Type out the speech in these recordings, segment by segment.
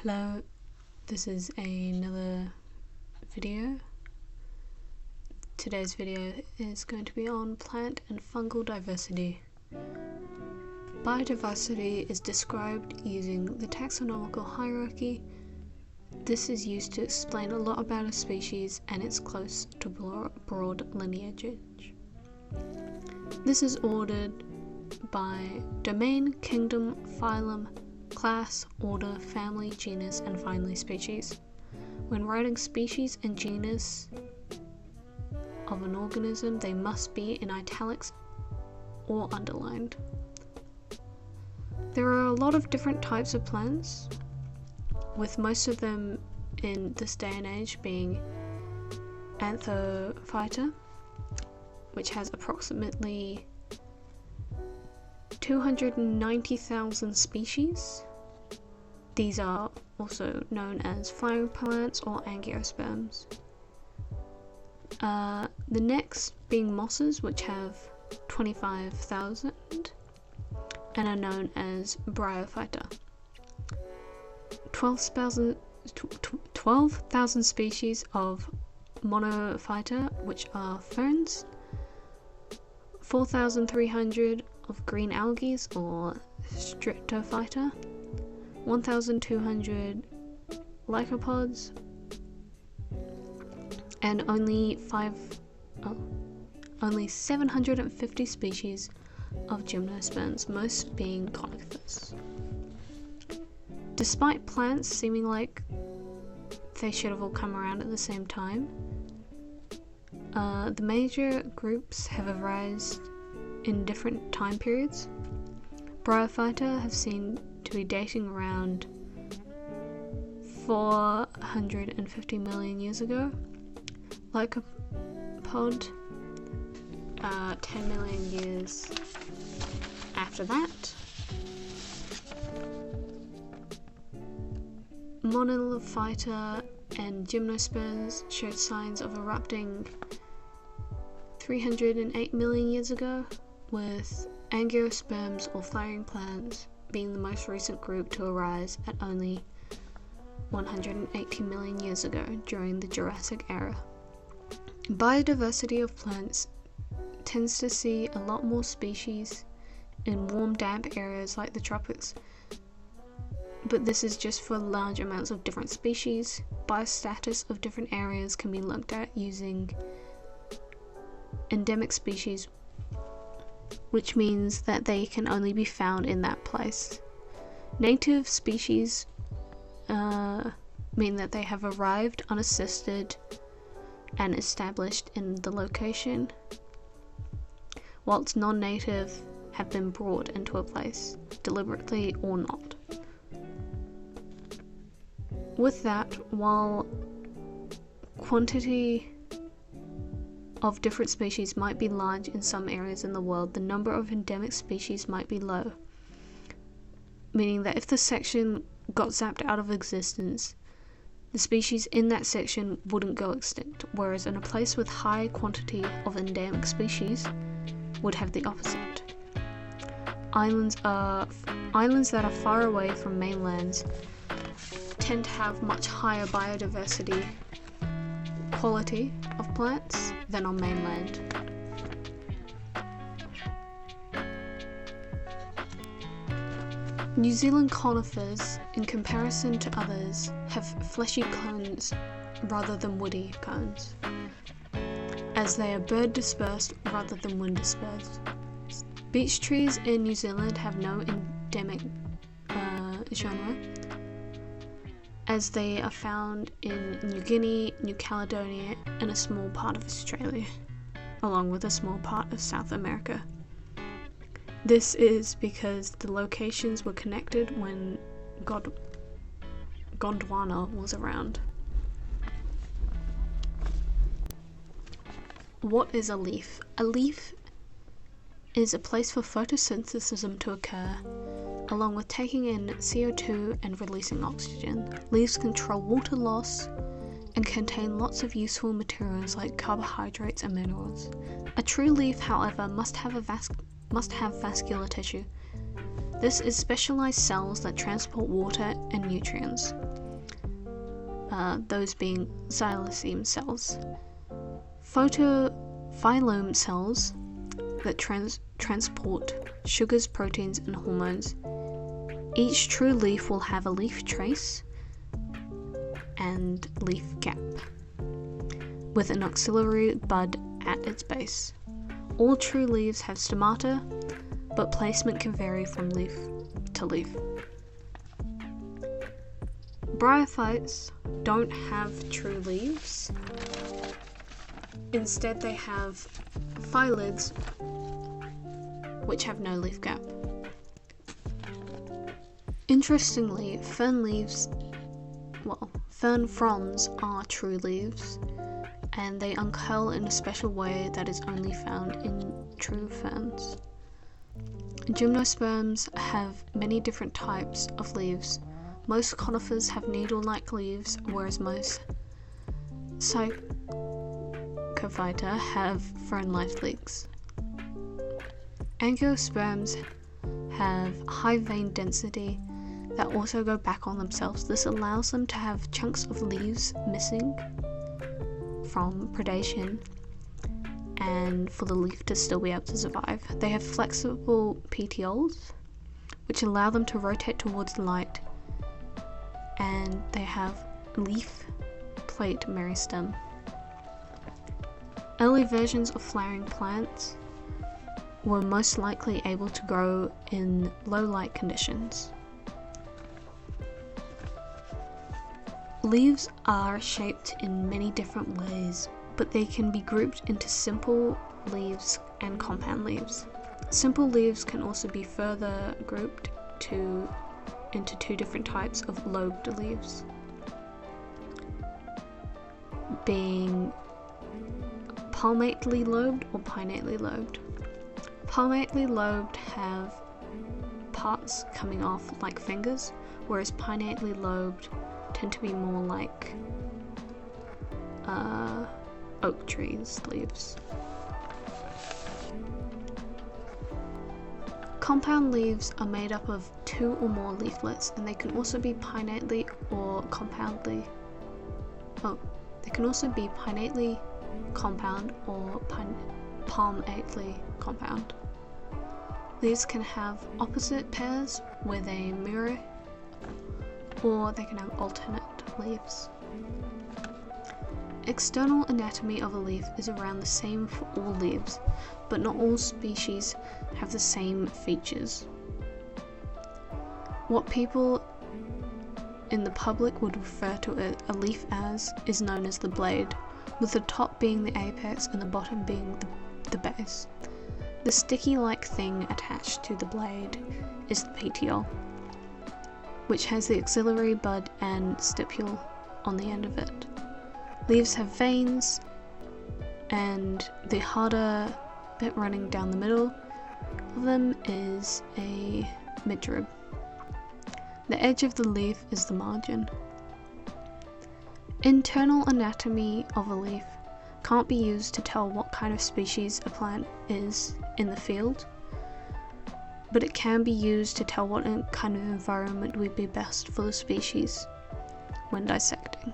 Hello, this is another video. Today's video is going to be on plant and fungal diversity. Biodiversity is described using the taxonomical hierarchy. This is used to explain a lot about a species and its close to broad lineage. This is ordered by domain, kingdom, phylum, class, order, family, genus, and finally species. When writing species and genus of an organism, they must be in italics or underlined. There are a lot of different types of plants, with most of them in this day and age being Anthophyta, which has approximately 290,000 species. These are also known as flowering plants or angiosperms. The next being mosses, which have 25,000 and are known as Bryophyta. 12,000 species of Monophyta, which are ferns. 4,300 of green algae or Stratophyta, 1,200 lycopods, and only 750 species of gymnosperms, most being conifers. Despite plants seeming like they should have all come around at the same time, the major groups have arisen in different time periods. Bryophyta have seen to be dating around 450 million years ago. Lycopod, 10 million years after that. Monophyta and gymnosperms showed signs of erupting 308 million years ago, with angiosperms or flowering plants being the most recent group to arise at only 180 million years ago during the Jurassic era. Biodiversity of plants tends to see a lot more species in warm, damp areas like the tropics, but this is just for large amounts of different species. Biostatus of different areas can be looked at using endemic species, which means that they can only be found in that place. Native species mean that they have arrived unassisted and established in the location, whilst non-native have been brought into a place, deliberately or not. With that, while quantity of different species might be large in some areas in the world, the number of endemic species might be low, meaning that if the section got zapped out of existence, the species in that section wouldn't go extinct, whereas in a place with high quantity of endemic species would have the opposite. Islands that are far away from mainlands tend to have much higher biodiversity quality of plants than on mainland. New Zealand conifers, in comparison to others, have fleshy cones rather than woody cones, as they are bird dispersed rather than wind dispersed. Beech trees in New Zealand have no endemic genre, as they are found in New Guinea, New Caledonia, and a small part of Australia, along with a small part of South America. This is because the locations were connected when Gondwana was around. What is a leaf? A leaf is a place for photosynthesis to occur, along with taking in CO2 and releasing oxygen. Leaves control water loss and contain lots of useful materials like carbohydrates and minerals. A true leaf, however, must have vascular tissue. This is specialized cells that transport water and nutrients, those being xyloseme cells. Photophylum cells that transport sugars, proteins, and hormones. Each true leaf will have a leaf trace and leaf gap, with an auxiliary bud at its base. All true leaves have stomata, but placement can vary from leaf to leaf. Bryophytes don't have true leaves. Instead, they have phyllids, which have no leaf gap. Interestingly, fern fronds are true leaves, and they uncurl in a special way that is only found in true ferns. Gymnosperms have many different types of leaves. Most conifers have needle-like leaves, whereas most Psychophyta have fern-like leaves. Angiosperms have high vein density that also go back on themselves. This allows them to have chunks of leaves missing from predation and for the leaf to still be able to survive. They have flexible petioles, which allow them to rotate towards light, and they have leaf plate meristem. Early versions of flowering plants were most likely able to grow in low light conditions. Leaves are shaped in many different ways, but they can be grouped into simple leaves and compound leaves. Simple leaves can also be further grouped into two different types of lobed leaves, being palmately lobed or pinnately lobed. Palmately lobed have parts coming off like fingers, whereas pinnately lobed tend to be more like oak trees' leaves. Compound leaves are made up of two or more leaflets, and they can also be pinnately or compoundly. They can also be pinnately compound or palmately compound. Leaves can have opposite pairs where they mirror, or they can have alternate leaves. External anatomy of a leaf is around the same for all leaves, but not all species have the same features. What people in the public would refer to a leaf as is known as the blade, with the top being the apex and the bottom being the base. The sticky-like thing attached to the blade is the petiole, which has the axillary bud and stipule on the end of it. Leaves have veins, and the harder bit running down the middle of them is a midrib. The edge of the leaf is the margin. Internal anatomy of a leaf can't be used to tell what kind of species a plant is in the field, but it can be used to tell what kind of environment would be best for the species when dissecting.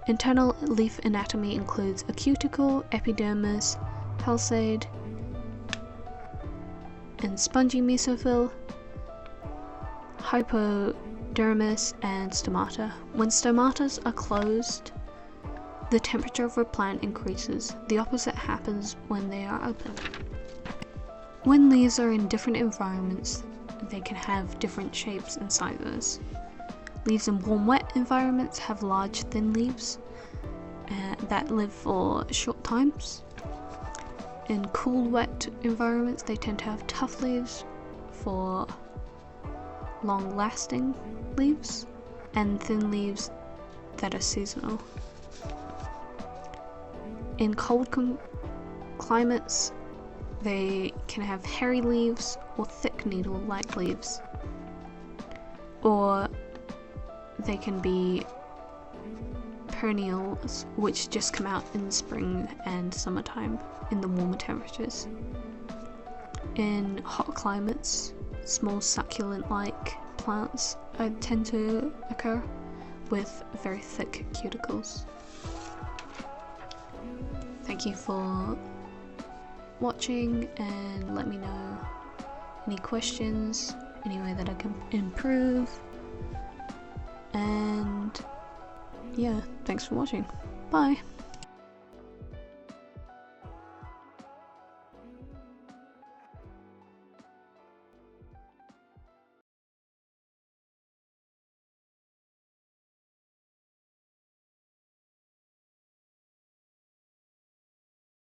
Internal leaf anatomy includes a cuticle, epidermis, palisade, and spongy mesophyll, hypodermis, and stomata. When stomatas are closed, the temperature of a plant increases. The opposite happens when they are open. When leaves are in different environments, they can have different shapes and sizes. Leaves in warm, wet environments have large, thin leaves that live for short times. In cool, wet environments, they tend to have tough leaves for long-lasting leaves, and thin leaves that are seasonal. In cold climates, they can have hairy leaves or thick needle-like leaves, or they can be perennials, which just come out in spring and summertime in the warmer temperatures. In hot climates, small succulent-like plants tend to occur with very thick cuticles. Thank you for watching, and let me know any questions, any way that I can improve, and yeah, thanks for watching. Bye.